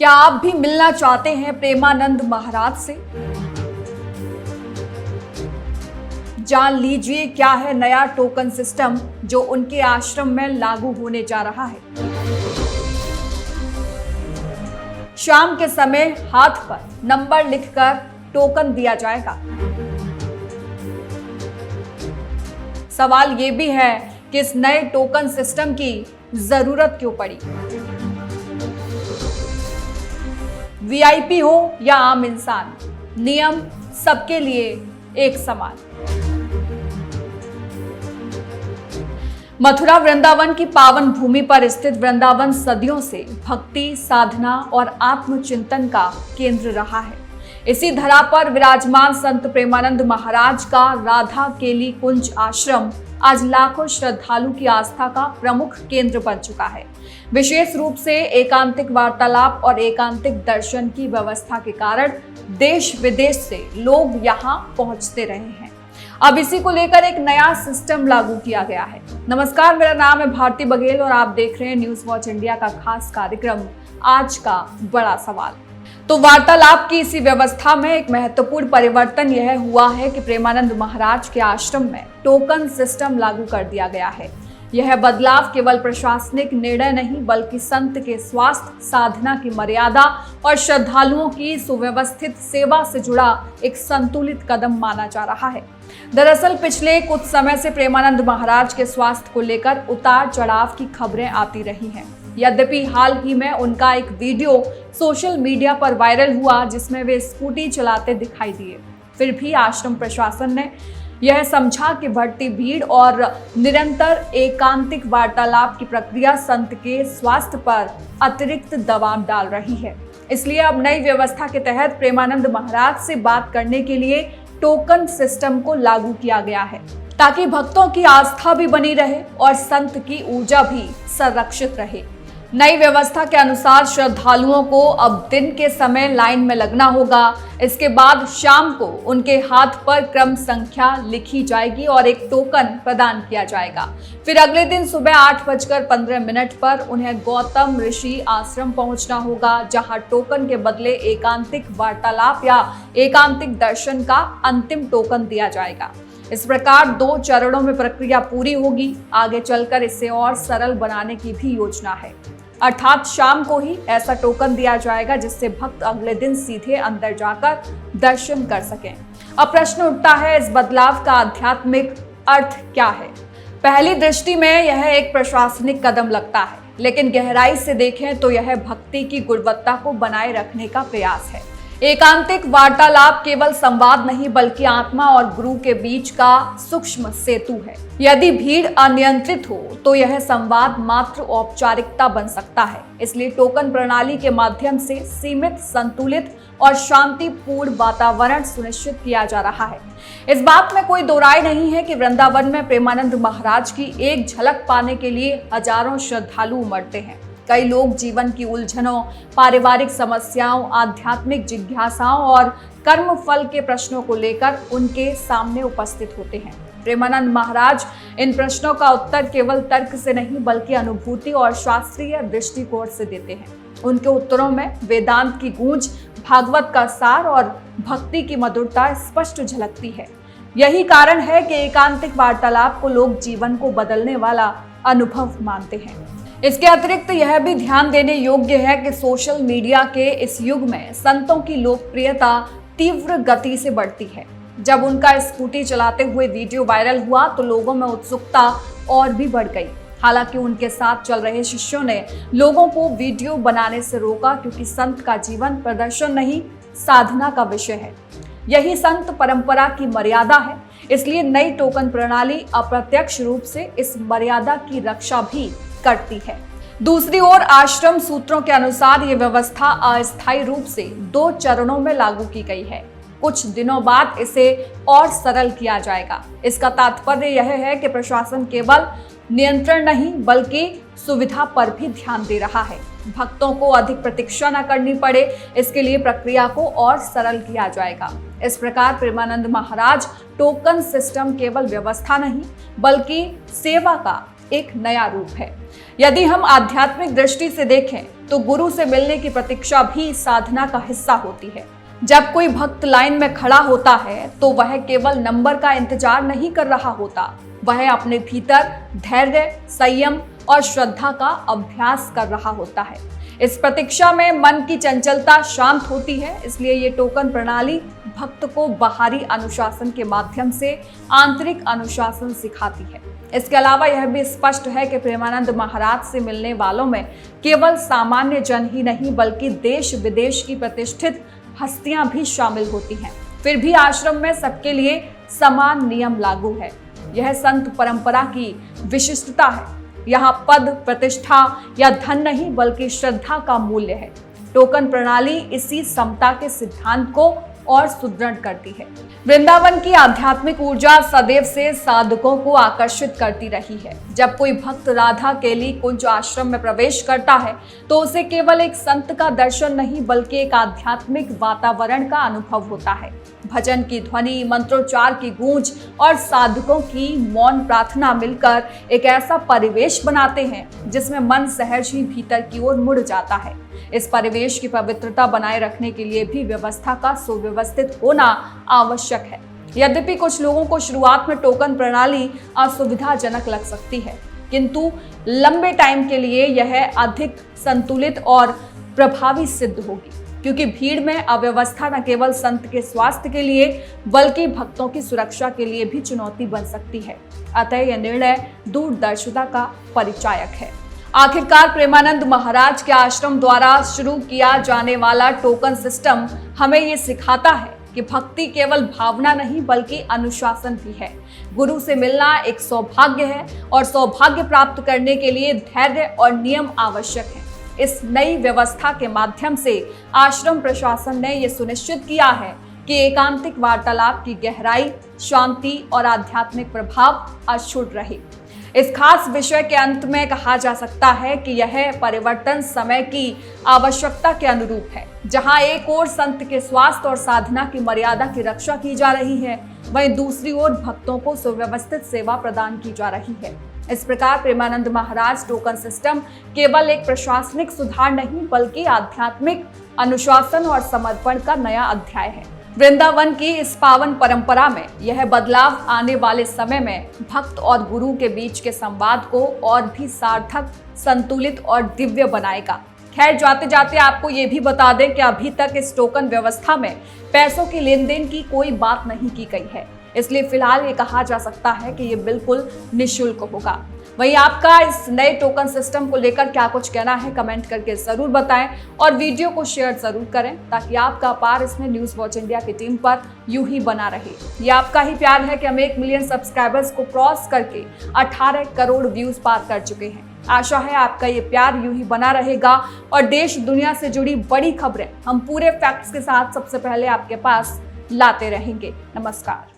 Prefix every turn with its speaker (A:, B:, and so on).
A: क्या आप भी मिलना चाहते हैं प्रेमानंद महाराज से? जान लीजिए क्या है नया टोकन सिस्टम जो उनके आश्रम में लागू होने जा रहा है। शाम के समय हाथ पर नंबर लिखकर टोकन दिया जाएगा। सवाल यह भी है कि इस नए टोकन सिस्टम की जरूरत क्यों पड़ी। वीआईपी हो या आम इंसान, नियम सबके लिए एक समान। मथुरा वृंदावन की पावन भूमि पर स्थित वृंदावन सदियों से भक्ति, साधना और आत्मचिंतन का केंद्र रहा है। इसी धरा पर विराजमान संत प्रेमानंद महाराज का राधा केली कुंज आश्रम आज लाखों श्रद्धालु की आस्था का प्रमुख केंद्र बन चुका है। विशेष रूप से एकांतिक वार्तालाप और एकांतिक दर्शन की व्यवस्था के कारण देश विदेश से लोग यहाँ पहुँचते रहे हैं। अब इसी को लेकर एक नया सिस्टम लागू किया गया है। नमस्कार, मेरा नाम है भारती बघेल और आप देख रहे हैं न्यूज वॉच इंडिया का खास कार्यक्रम आज का बड़ा सवाल। तो वार्तालाप की इसी व्यवस्था में एक महत्वपूर्ण परिवर्तन यह हुआ है कि प्रेमानंद महाराज के आश्रम में टोकन सिस्टम लागू कर दिया गया है। यह बदलाव केवल प्रशासनिक निर्णय नहीं बल्कि संत के स्वास्थ्य, साधना की मर्यादा और श्रद्धालुओं की सुव्यवस्थित सेवा से जुड़ा एक संतुलित कदम माना जा रहा है। दरअसल पिछले कुछ समय से प्रेमानंद महाराज के स्वास्थ्य को लेकर उतार चढ़ाव की खबरें आती रही हैं। यद्यपि हाल ही में उनका एक वीडियो सोशल मीडिया पर वायरल हुआ जिसमें वे स्कूटी चलाते दिखाई दिए। फिर भी आश्रम प्रशासन ने यह समझा कि बढ़ती भीड़ और निरंतर एकांतिक वार्तालाप की प्रक्रिया संत के स्वास्थ्य पर अतिरिक्त दबाव डाल रही है। इसलिए अब नई व्यवस्था के तहत प्रेमानंद महाराज से बात करने के लिए टोकन सिस्टम को लागू किया गया है ताकि भक्तों की आस्था भी बनी रहे और संत की ऊर्जा भी संरक्षित रहे। नई व्यवस्था के अनुसार श्रद्धालुओं को अब दिन के समय लाइन में लगना होगा। इसके बाद शाम को उनके हाथ पर क्रम संख्या लिखी जाएगी और एक टोकन प्रदान किया जाएगा। फिर अगले दिन सुबह 8:15 पर उन्हें गौतम ऋषि आश्रम पहुंचना होगा, जहां टोकन के बदले एकांतिक वार्तालाप या एकांतिक दर्शन का अंतिम टोकन दिया जाएगा। इस प्रकार 2 चरणों में प्रक्रिया पूरी होगी। आगे चलकर इसे और सरल बनाने की भी योजना है, अर्थात शाम को ही ऐसा टोकन दिया जाएगा जिससे भक्त अगले दिन सीधे अंदर जाकर दर्शन कर सकें। अब प्रश्न उठता है, इस बदलाव का आध्यात्मिक अर्थ क्या है? पहली दृष्टि में यह एक प्रशासनिक कदम लगता है, लेकिन गहराई से देखें तो यह भक्ति की गुणवत्ता को बनाए रखने का प्रयास है। एकांतिक वार्तालाप केवल संवाद नहीं बल्कि आत्मा और गुरु के बीच का सूक्ष्म सेतु है। यदि भीड़ अनियंत्रित हो तो यह संवाद मात्र औपचारिकता बन सकता है। इसलिए टोकन प्रणाली के माध्यम से सीमित, संतुलित और शांतिपूर्ण वातावरण सुनिश्चित किया जा रहा है। इस बात में कोई दो राय नहीं है कि वृंदावन में प्रेमानंद महाराज की एक झलक पाने के लिए हजारों श्रद्धालु उमड़ते हैं। कई लोग जीवन की उलझनों, पारिवारिक समस्याओं, आध्यात्मिक जिज्ञासाओं और कर्म फल के प्रश्नों को लेकर उनके सामने उपस्थित होते हैं। प्रेमानंद महाराज इन प्रश्नों का उत्तर केवल तर्क से नहीं बल्कि अनुभूति और शास्त्रीय दृष्टिकोण से देते हैं। उनके उत्तरों में वेदांत की गूंज, भागवत का सार और भक्ति की मधुरता स्पष्ट झलकती है। यही कारण है कि एकांतिक वार्तालाप को लोग जीवन को बदलने वाला अनुभव मानते हैं। इसके अतिरिक्त यह भी ध्यान देने योग्य है कि सोशल मीडिया के इस युग में संतों की लोकप्रियता तीव्र गति से बढ़ती है। जब उनका स्कूटी चलाते हुए वीडियो वायरल हुआ तो लोगों में उत्सुकता और भी बढ़ गई। हालांकि उनके साथ चल रहे शिष्यों ने लोगों को वीडियो बनाने से रोका, क्योंकि संत का जीवन प्रदर्शन नहीं, साधना का विषय है। यही संत परंपरा की मर्यादा है। इसलिए नई टोकन प्रणाली अप्रत्यक्ष रूप से इस मर्यादा की रक्षा भी करती है। दूसरी ओर आश्रम सूत्रों के अनुसार ये व्यवस्था अस्थायी रूप से 2 चरणों में लागू की गई है। कुछ दिनों बाद इसे और सरल किया जाएगा। इसका तात्पर्य यह है कि प्रशासन केवल नियंत्रण नहीं बल्कि सुविधा पर भी ध्यान दे रहा है। भक्तों को अधिक प्रतीक्षा न करनी पड़े, इसके लिए प्रक्रिया को और सरल किया जाएगा। इस प्रकार प्रेमानंद महाराज टोकन सिस्टम केवल व्यवस्था नहीं बल्कि सेवा का एक नया रूप है। यदि हम आध्यात्मिक दृष्टि से देखें तो गुरु से मिलने की प्रतीक्षा भी साधना का हिस्सा होती है। जब कोई भक्त लाइन में खड़ा होता है तो वह केवल नंबर का इंतजार नहीं कर रहा होता, वह अपने भीतर धैर्य, संयम और श्रद्धा का अभ्यास कर रहा होता है। इस प्रतीक्षा में मन की चंचलता शांत होती है, इसलिए ये टोकन प्रणाली भक्त को बाहरी अनुशासन के माध्यम से आंतरिक अनुशासन सिखाती है। इसके अलावा यह भी स्पष्ट है कि प्रेमानंद महाराज से मिलने वालों में केवल सामान्य जन ही नहीं बल्कि देश विदेश की प्रतिष्ठित हस्तियां भी शामिल होती हैं। फिर भी आश्रम में सबके लिए समान नियम लागू है। यह संत परंपरा की विशिष्टता है। यहाँ पद, प्रतिष्ठा या धन नहीं बल्कि श्रद्धा का मूल्य है। टोकन प्रणाली इसी समता के सिद्धांत को और सुदृढ़ करती है। वृंदावन की आध्यात्मिक ऊर्जा सदैव से साधकों को आकर्षित करती रही है। जब कोई भक्त राधा केली कुंज आश्रम में प्रवेश करता है तो उसे केवल एक संत का दर्शन नहीं बल्कि एक आध्यात्मिक वातावरण का अनुभव होता है। भजन की ध्वनि, मंत्रोच्चार की गूंज और साधकों की मौन प्रार्थना मिलकर एक ऐसा परिवेश बनाते हैं जिसमें मन सहज ही भीतर की ओर मुड़ जाता है। इस परिवेश की पवित्रता बनाए रखने के लिए भी व्यवस्था का सुव्यवस्थित होना आवश्यक है। यद्यपि कुछ लोगों को शुरुआत में टोकन प्रणाली असुविधाजनक लग सकती है, किंतु लंबे टाइम के लिए यह अधिक संतुलित और प्रभावी सिद्ध होगी, क्योंकि भीड़ में अव्यवस्था न केवल संत के स्वास्थ्य के लिए बल्कि भक्तों की सुरक्षा के लिए भी चुनौती बन सकती है। अतः यह निर्णय दूरदर्शिता का परिचायक है। आखिरकार प्रेमानंद महाराज के आश्रम द्वारा शुरू किया जाने वाला टोकन सिस्टम हमें ये सिखाता है कि भक्ति केवल भावना नहीं बल्कि अनुशासन भी है। गुरु से मिलना एक सौभाग्य है और सौभाग्य प्राप्त करने के लिए धैर्य और नियम आवश्यक है। इस नई व्यवस्था के माध्यम से आश्रम प्रशासन ने यह सुनिश्चित किया है कि एकांतिक वार्तालाप की गहराई, शांति और आध्यात्मिक प्रभाव अछूट रहे। इस खास विषय के अंत में कहा जा सकता है कि यह परिवर्तन समय की आवश्यकता के अनुरूप है। जहां एक ओर संत के स्वास्थ्य और साधना की मर्यादा की रक्षा की जा रही है, वहीं दूसरी ओर भक्तों को सुव्यवस्थित सेवा प्रदान की जा रही है। इस प्रकार प्रेमानंद महाराज टोकन सिस्टम केवल एक प्रशासनिक सुधार नहीं बल्कि आध्यात्मिक अनुशासन और समर्पण का नया अध्याय है। वृंदावन की इस पावन परंपरा में यह बदलाव आने वाले समय में भक्त और गुरु के बीच के संवाद को और भी सार्थक, संतुलित और दिव्य बनाएगा। खैर, जाते जाते आपको ये भी बता दें कि अभी तक इस टोकन व्यवस्था में पैसों की लेन देन की कोई बात नहीं की गई है, इसलिए फिलहाल ये कहा जा सकता है कि ये बिल्कुल निःशुल्क होगा। वहीं आपका इस नए टोकन सिस्टम को लेकर क्या कुछ कहना है, कमेंट करके जरूर बताएं और वीडियो को शेयर जरूर करें ताकि आपका पार इसमें न्यूज़ वॉच इंडिया की टीम पर यूं ही बना रहे। ये आपका ही प्यार है कि हम 1 मिलियन सब्सक्राइबर्स को क्रॉस करके 18 करोड़ व्यूज पार कर चुके हैं। आशा है आपका ये प्यार यूं ही बना रहेगा और देश दुनिया से जुड़ी बड़ी खबरें हम पूरे फैक्ट्स के साथ सबसे पहले आपके पास लाते रहेंगे। नमस्कार।